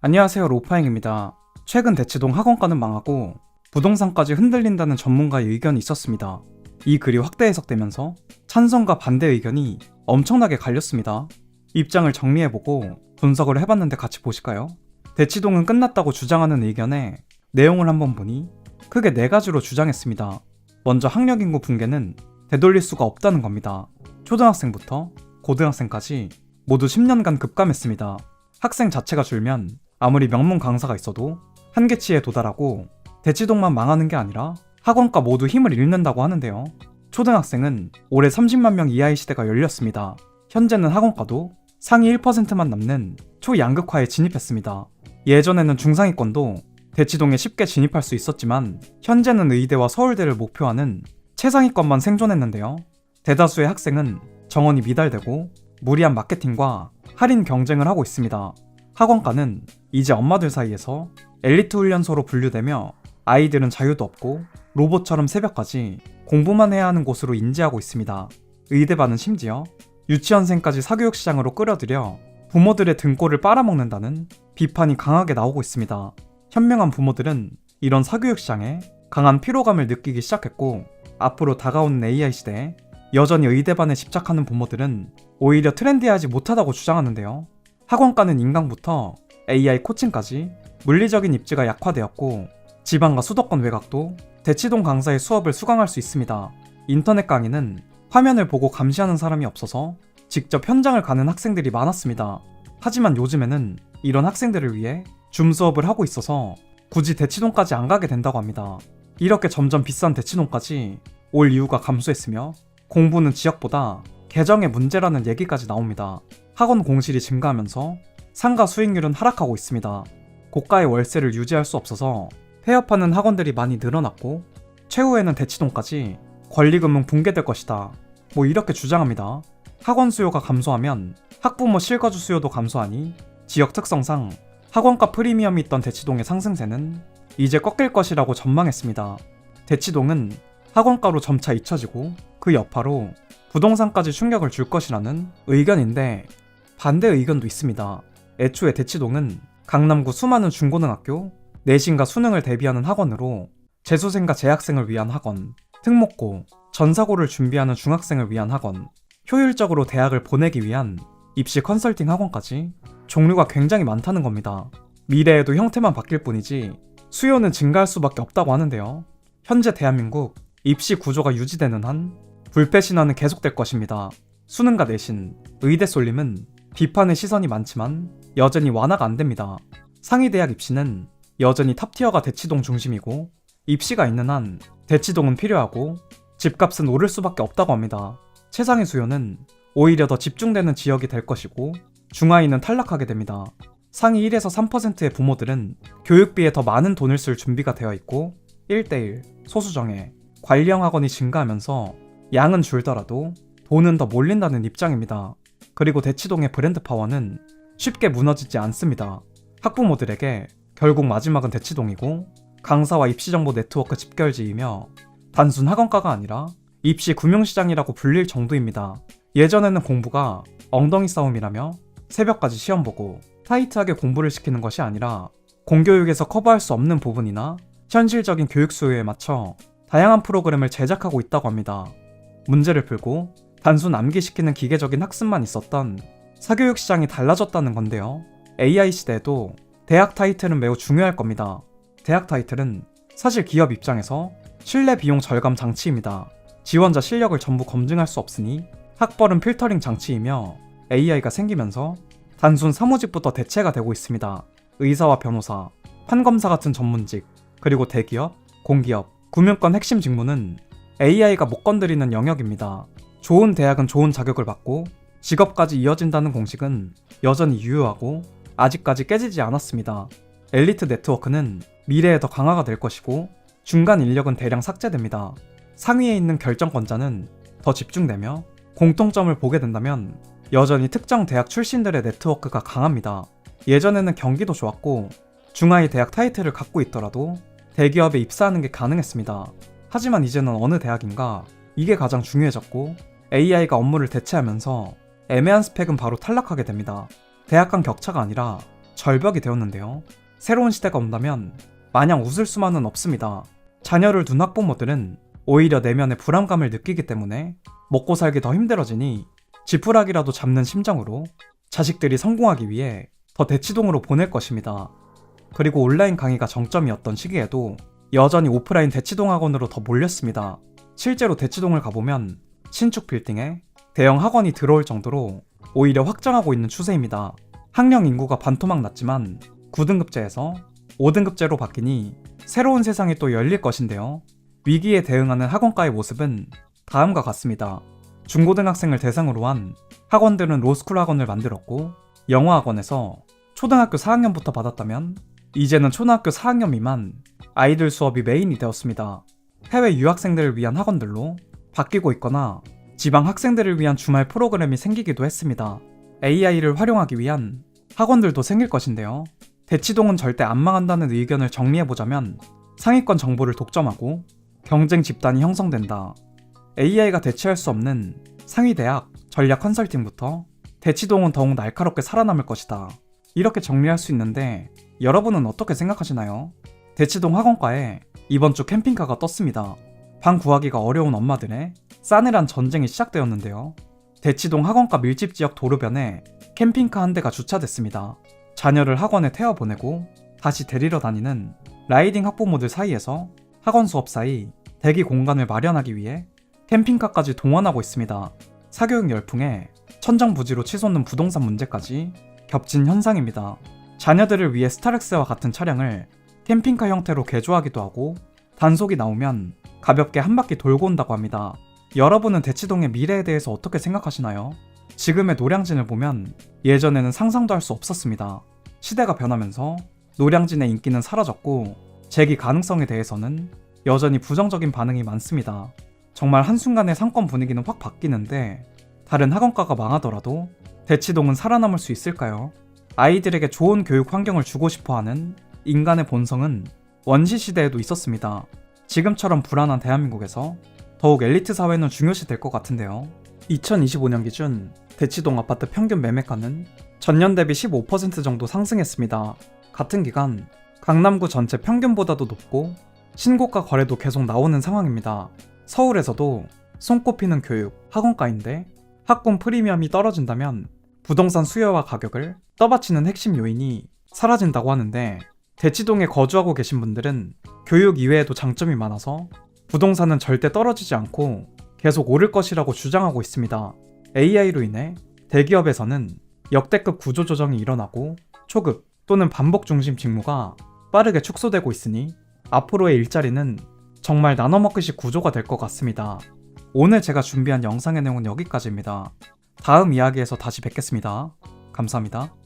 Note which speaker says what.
Speaker 1: 안녕하세요, 로파잉입니다. 최근 대치동 학원가는 망하고 부동산까지 흔들린다는 전문가의 의견이 있었습니다. 이 글이 확대 해석되면서 찬성과 반대 의견이 엄청나게 갈렸습니다. 입장을 정리해보고 분석을 해봤는데 같이 보실까요? 대치동은 끝났다고 주장하는 의견에 내용을 한번 보니 크게 4가지로 주장했습니다. 먼저 학력인구 붕괴는 되돌릴 수가 없다는 겁니다. 초등학생부터 고등학생까지 모두 10년간 급감했습니다. 학생 자체가 줄면 아무리 명문 강사가 있어도 한계치에 도달하고 대치동만 망하는 게 아니라 학원가 모두 힘을 잃는다고 하는데요. 초등학생은 올해 30만 명 이하의 시대가 열렸습니다. 현재는 학원가도 상위 1%만 남는 초양극화에 진입했습니다. 예전에는 중상위권도 대치동에 쉽게 진입할 수 있었지만 현재는 의대와 서울대를 목표하는 최상위권만 생존했는데요. 대다수의 학생은 정원이 미달되고 무리한 마케팅과 할인 경쟁을 하고 있습니다. 학원가는 이제 엄마들 사이에서 엘리트 훈련소로 분류되며 아이들은 자유도 없고 로봇처럼 새벽까지 공부만 해야 하는 곳으로 인지하고 있습니다. 의대반은 심지어 유치원생까지 사교육 시장으로 끌어들여 부모들의 등골을 빨아먹는다는 비판이 강하게 나오고 있습니다. 현명한 부모들은 이런 사교육 시장에 강한 피로감을 느끼기 시작했고 앞으로 다가오는 AI 시대에 여전히 의대반에 집착하는 부모들은 오히려 트렌디하지 못하다고 주장하는데요. 학원가는 인강부터 AI 코칭까지 물리적인 입지가 약화되었고 지방과 수도권 외곽도 대치동 강사의 수업을 수강할 수 있습니다. 인터넷 강의는 화면을 보고 감시하는 사람이 없어서 직접 현장을 가는 학생들이 많았습니다. 하지만 요즘에는 이런 학생들을 위해 줌 수업을 하고 있어서 굳이 대치동까지 안 가게 된다고 합니다. 이렇게 점점 비싼 대치동까지 올 이유가 감소했으며 공부는 지역보다 개정의 문제라는 얘기까지 나옵니다. 학원 공실이 증가하면서 상가 수익률은 하락하고 있습니다. 고가의 월세를 유지할 수 없어서 폐업하는 학원들이 많이 늘어났고 최후에는 대치동까지 권리금은 붕괴될 것이다. 이렇게 주장합니다. 학원 수요가 감소하면 학부모 실거주 수요도 감소하니 지역 특성상 학원가 프리미엄이 있던 대치동의 상승세는 이제 꺾일 것이라고 전망했습니다. 대치동은 학원가로 점차 잊혀지고 그 여파로 부동산까지 충격을 줄 것이라는 의견인데 반대 의견도 있습니다. 애초에 대치동은 강남구 수많은 중고등학교, 내신과 수능을 대비하는 학원으로 재수생과 재학생을 위한 학원, 특목고, 전사고를 준비하는 중학생을 위한 학원, 효율적으로 대학을 보내기 위한 입시 컨설팅 학원까지 종류가 굉장히 많다는 겁니다. 미래에도 형태만 바뀔 뿐이지 수요는 증가할 수밖에 없다고 하는데요. 현재 대한민국 입시 구조가 유지되는 한 불패신화는 계속될 것입니다. 수능과 내신, 의대 쏠림은 비판의 시선이 많지만 여전히 완화가 안 됩니다. 상위 대학 입시는 여전히 탑티어가 대치동 중심이고 입시가 있는 한 대치동은 필요하고 집값은 오를 수밖에 없다고 합니다. 최상위 수요는 오히려 더 집중되는 지역이 될 것이고 중하위는 탈락하게 됩니다. 상위 1에서 3%의 부모들은 교육비에 더 많은 돈을 쓸 준비가 되어 있고 1대1, 소수정예, 관리형 학원이 증가하면서 양은 줄더라도 돈은 더 몰린다는 입장입니다. 그리고 대치동의 브랜드 파워는 쉽게 무너지지 않습니다. 학부모들에게 결국 마지막은 대치동이고 강사와 입시정보 네트워크 집결지이며 단순 학원가가 아니라 입시 금융시장이라고 불릴 정도입니다. 예전에는 공부가 엉덩이 싸움이라며 새벽까지 시험 보고 타이트하게 공부를 시키는 것이 아니라 공교육에서 커버할 수 없는 부분이나 현실적인 교육 수요에 맞춰 다양한 프로그램을 제작하고 있다고 합니다. 문제를 풀고 단순 암기시키는 기계적인 학습만 있었던 사교육 시장이 달라졌다는 건데요. AI 시대에도 대학 타이틀은 매우 중요할 겁니다. 대학 타이틀은 사실 기업 입장에서 신뢰 비용 절감 장치입니다. 지원자 실력을 전부 검증할 수 없으니 학벌은 필터링 장치이며 AI가 생기면서 단순 사무직부터 대체가 되고 있습니다. 의사와 변호사, 판검사 같은 전문직, 그리고 대기업, 공기업, 금융권 핵심 직무는 AI가 못 건드리는 영역입니다. 좋은 대학은 좋은 자격을 받고 직업까지 이어진다는 공식은 여전히 유효하고 아직까지 깨지지 않았습니다. 엘리트 네트워크는 미래에 더 강화가 될 것이고 중간 인력은 대량 삭제됩니다. 상위에 있는 결정권자는 더 집중되며 공통점을 보게 된다면 여전히 특정 대학 출신들의 네트워크가 강합니다. 예전에는 경기도 좋았고 중하위 대학 타이틀을 갖고 있더라도 대기업에 입사하는 게 가능했습니다. 하지만 이제는 어느 대학인가 이게 가장 중요해졌고 AI가 업무를 대체하면서 애매한 스펙은 바로 탈락하게 됩니다. 대학 간 격차가 아니라 절벽이 되었는데요. 새로운 시대가 온다면 마냥 웃을 수만은 없습니다. 자녀를 둔 학부모들은 오히려 내면의 불안감을 느끼기 때문에 먹고 살기 더 힘들어지니 지푸라기라도 잡는 심정으로 자식들이 성공하기 위해 더 대치동으로 보낼 것입니다. 그리고 온라인 강의가 정점이었던 시기에도 여전히 오프라인 대치동 학원으로 더 몰렸습니다. 실제로 대치동을 가보면 신축 빌딩에 대형 학원이 들어올 정도로 오히려 확장하고 있는 추세입니다. 학령 인구가 반토막 났지만 9등급제에서 5등급제로 바뀌니 새로운 세상이 또 열릴 것인데요. 위기에 대응하는 학원가의 모습은 다음과 같습니다. 중고등학생을 대상으로 한 학원들은 로스쿨 학원을 만들었고, 영어학원에서 초등학교 4학년부터 받았다면 이제는 초등학교 4학년 미만 아이들 수업이 메인이 되었습니다. 해외 유학생들을 위한 학원들로 바뀌고 있거나 지방 학생들을 위한 주말 프로그램이 생기기도 했습니다. AI를 활용하기 위한 학원들도 생길 것인데요. 대치동은 절대 안 망한다는 의견을 정리해보자면 상위권 정보를 독점하고 경쟁 집단이 형성된다. AI가 대체할 수 없는 상위 대학, 전략 컨설팅부터 대치동은 더욱 날카롭게 살아남을 것이다. 이렇게 정리할 수 있는데 여러분은 어떻게 생각하시나요? 대치동 학원가에 이번 주 캠핑카가 떴습니다. 방 구하기가 어려운 엄마들의 싸늘한 전쟁이 시작되었는데요. 대치동 학원가 밀집 지역 도로변에 캠핑카 한 대가 주차됐습니다. 자녀를 학원에 태워보내고 다시 데리러 다니는 라이딩 학부모들 사이에서 학원 수업 사이 대기 공간을 마련하기 위해 캠핑카까지 동원하고 있습니다. 사교육 열풍에 천정부지로 치솟는 부동산 문제까지 겹친 현상입니다. 자녀들을 위해 스타렉스와 같은 차량을 캠핑카 형태로 개조하기도 하고 단속이 나오면 가볍게 한 바퀴 돌고 온다고 합니다. 여러분은 대치동의 미래에 대해서 어떻게 생각하시나요? 지금의 노량진을 보면 예전에는 상상도 할 수 없었습니다. 시대가 변하면서 노량진의 인기는 사라졌고 재기 가능성에 대해서는 여전히 부정적인 반응이 많습니다. 정말 한순간에 상권 분위기는 확 바뀌는데 다른 학원가가 망하더라도 대치동은 살아남을 수 있을까요? 아이들에게 좋은 교육 환경을 주고 싶어하는 인간의 본성은 원시시대에도 있었습니다. 지금처럼 불안한 대한민국에서 더욱 엘리트 사회는 중요시 될 것 같은데요. 2025년 기준 대치동 아파트 평균 매매가는 전년 대비 15% 정도 상승했습니다. 같은 기간 강남구 전체 평균보다도 높고 신고가 거래도 계속 나오는 상황입니다. 서울에서도 손꼽히는 교육, 학원가인데 학군 프리미엄이 떨어진다면 부동산 수요와 가격을 떠받치는 핵심 요인이 사라진다고 하는데 대치동에 거주하고 계신 분들은 교육 이외에도 장점이 많아서 부동산은 절대 떨어지지 않고 계속 오를 것이라고 주장하고 있습니다. AI로 인해 대기업에서는 역대급 구조조정이 일어나고 초급 또는 반복 중심 직무가 빠르게 축소되고 있으니 앞으로의 일자리는 정말 나눠먹기식 구조가 될 것 같습니다. 오늘 제가 준비한 영상의 내용은 여기까지입니다. 다음 이야기에서 다시 뵙겠습니다. 감사합니다.